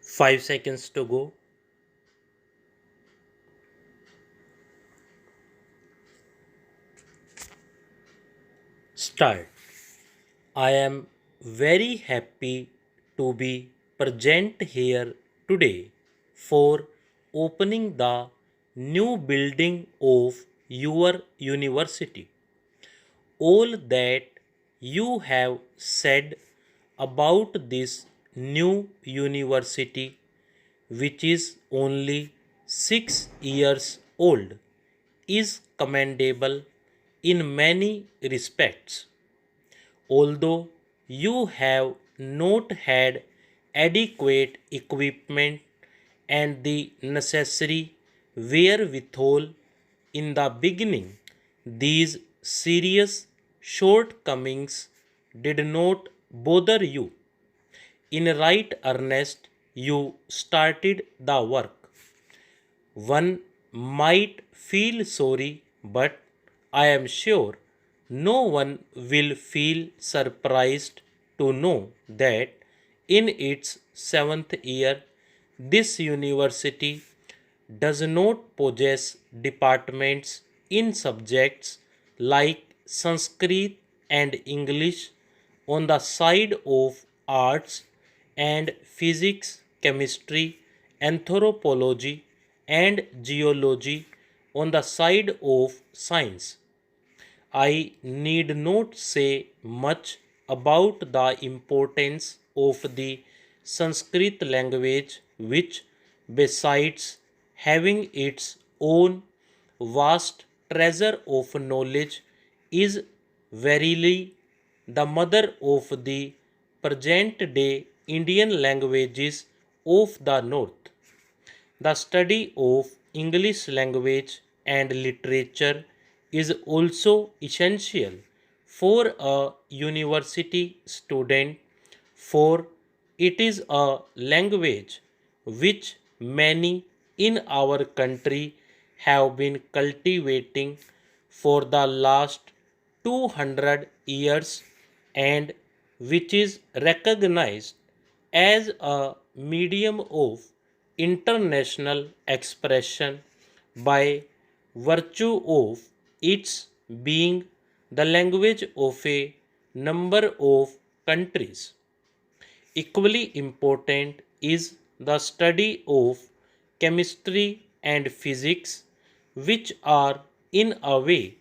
5 seconds to go. Start. I am very happy to be present here today for opening the new building of your university. All that you have said about this new university, which is only 6 years old, is commendable in many respects. Although you have not had adequate equipment and the necessary wherewithal in the beginning, these serious shortcomings did not bother you. In right earnest, you started the work. One might feel sorry, but I am sure no one will feel surprised to know that in its seventh year, this university does not possess departments in subjects like Sanskrit and English on the side of arts and physics, chemistry, anthropology, and geology on the side of science. I need not say much about the importance of the Sanskrit language, which, besides having its own vast treasure of knowledge, is verily the mother of the present day Indian languages of the North. The study of English language and literature is also essential for a university student, for it is a language which many in our country have been cultivating for the last 200 years and which is recognized as a medium of international expression by virtue of its being the language of a number of countries. Equally important is the study of chemistry and physics, which are in a way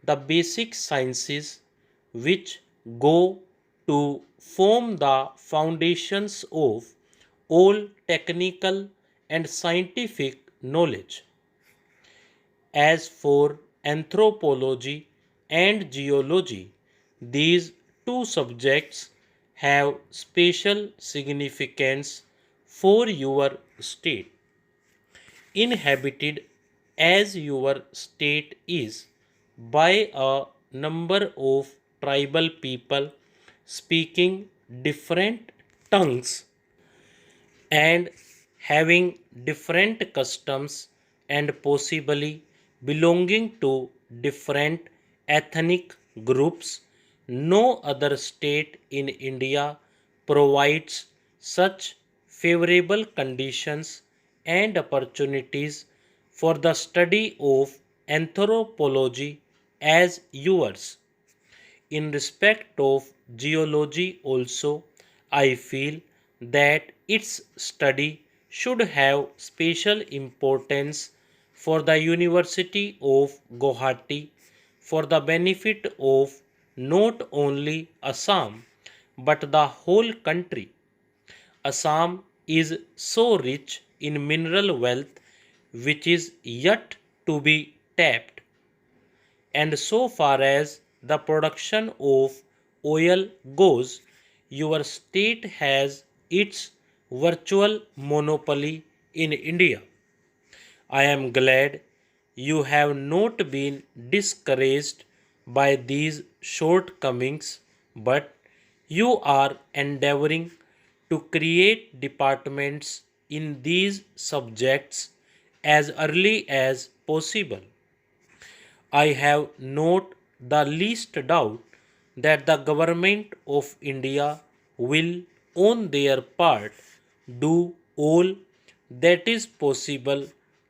the basic sciences which go to form the foundations of all technical and scientific knowledge. As for anthropology and geology, these two subjects have special significance for your state. Inhabited as your state is by a number of tribal people speaking different tongues and having different customs and possibly belonging to different ethnic groups, no other state in India provides such favorable conditions and opportunities for the study of anthropology as yours. In respect of geology also, I feel that its study should have special importance for the University of Guwahati for the benefit of not only Assam but the whole country. Assam is so rich in mineral wealth which is yet to be tapped, and so far as the production of oil goes, your state has its virtual monopoly in India. I am glad you have not been discouraged by these shortcomings, but you are endeavoring to create departments in these subjects as early as possible. I have not the least doubt that the government of India will, on their part, do all that is possible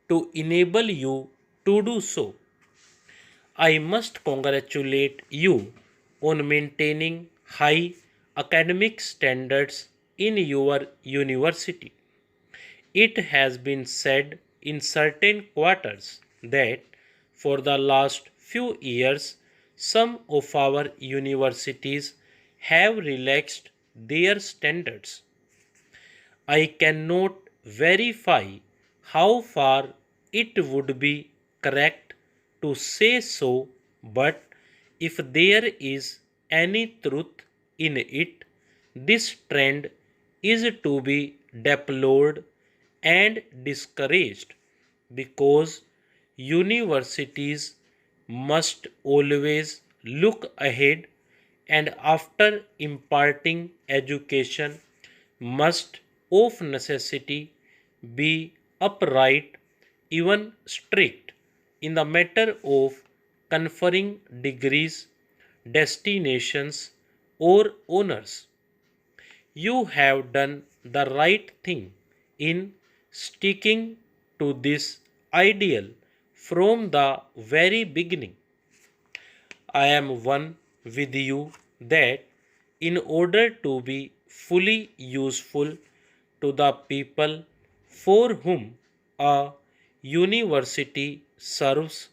to enable you to do so. I must congratulate you on maintaining high academic standards in your university. It has been said in certain quarters that for the last few years, some of our universities have relaxed their standards. I cannot verify how far it would be correct to say so, but if there is any truth in it, this trend is to be deplored and discouraged because universities must always look ahead and after imparting education must of necessity be upright, even strict, in the matter of conferring degrees, destinations, or honors. You have done the right thing in sticking to this ideal from the very beginning. I am one with you that in order to be fully useful to the people for whom a university serves,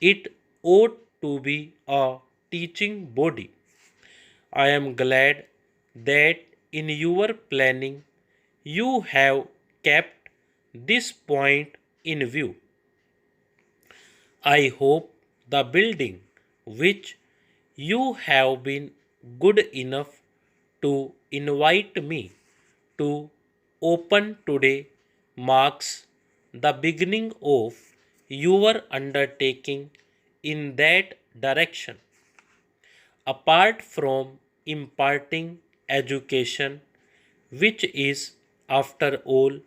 it ought to be a teaching body. I am glad that in your planning you have kept this point in view. I hope the building which you have been good enough to invite me to open today marks the beginning of your undertaking in that direction. Apart from imparting education, which is, after all,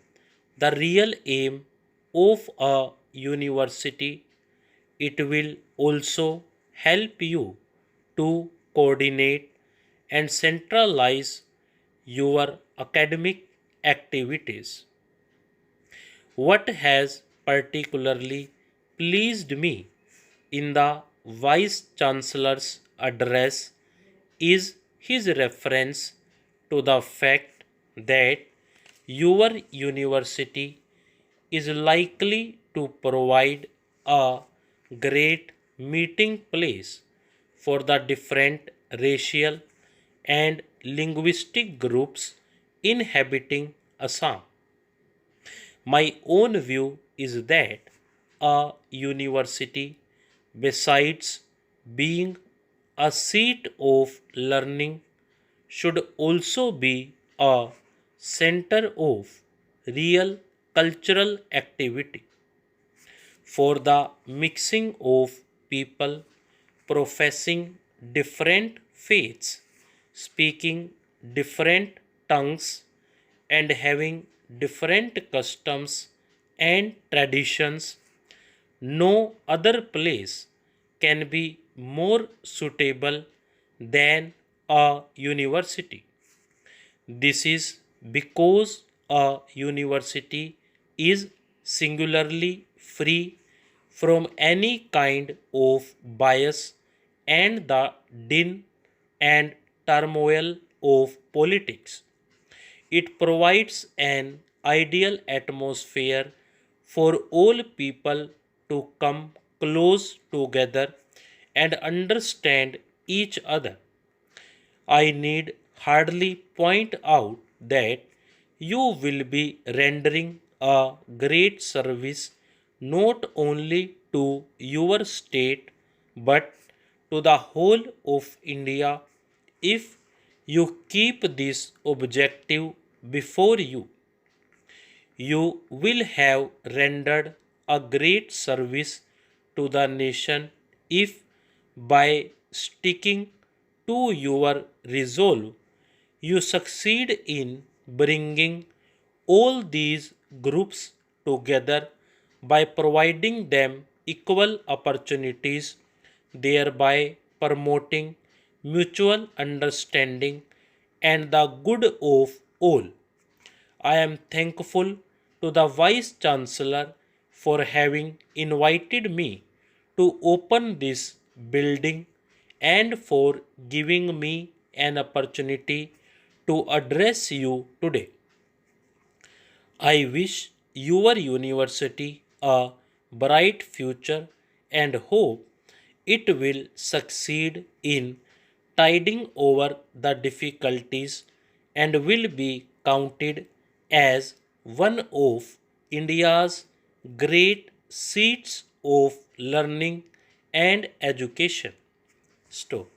the real aim of a university, it will also help you to coordinate and centralize your academic activities. What has particularly pleased me in the Vice Chancellor's address is his reference to the fact that your university is likely to provide a great meeting place for the different racial and linguistic groups inhabiting Assam. My own view is that a university, besides being a seat of learning, should also be a center of real cultural activity for the mixing of people professing different faiths, speaking different tongues, and having different customs and traditions. No other place can be more suitable than a university. This is because a university is singularly free from any kind of bias and the din and turmoil of politics. It provides an ideal atmosphere for all people to come close together and understand each other. I need hardly point out that you will be rendering a great service not only to your state but to the whole of India if you keep this objective before you. You will have rendered a great service to the nation if, by sticking to your resolve, you succeed in bringing all these groups together by providing them equal opportunities, thereby promoting mutual understanding and the good of all. I am thankful to the Vice Chancellor for having invited me to open this building and for giving me an opportunity to address you today. I wish your university a bright future and hope it will succeed in tiding over the difficulties and will be counted as one of India's great seats of learning and education. Stop.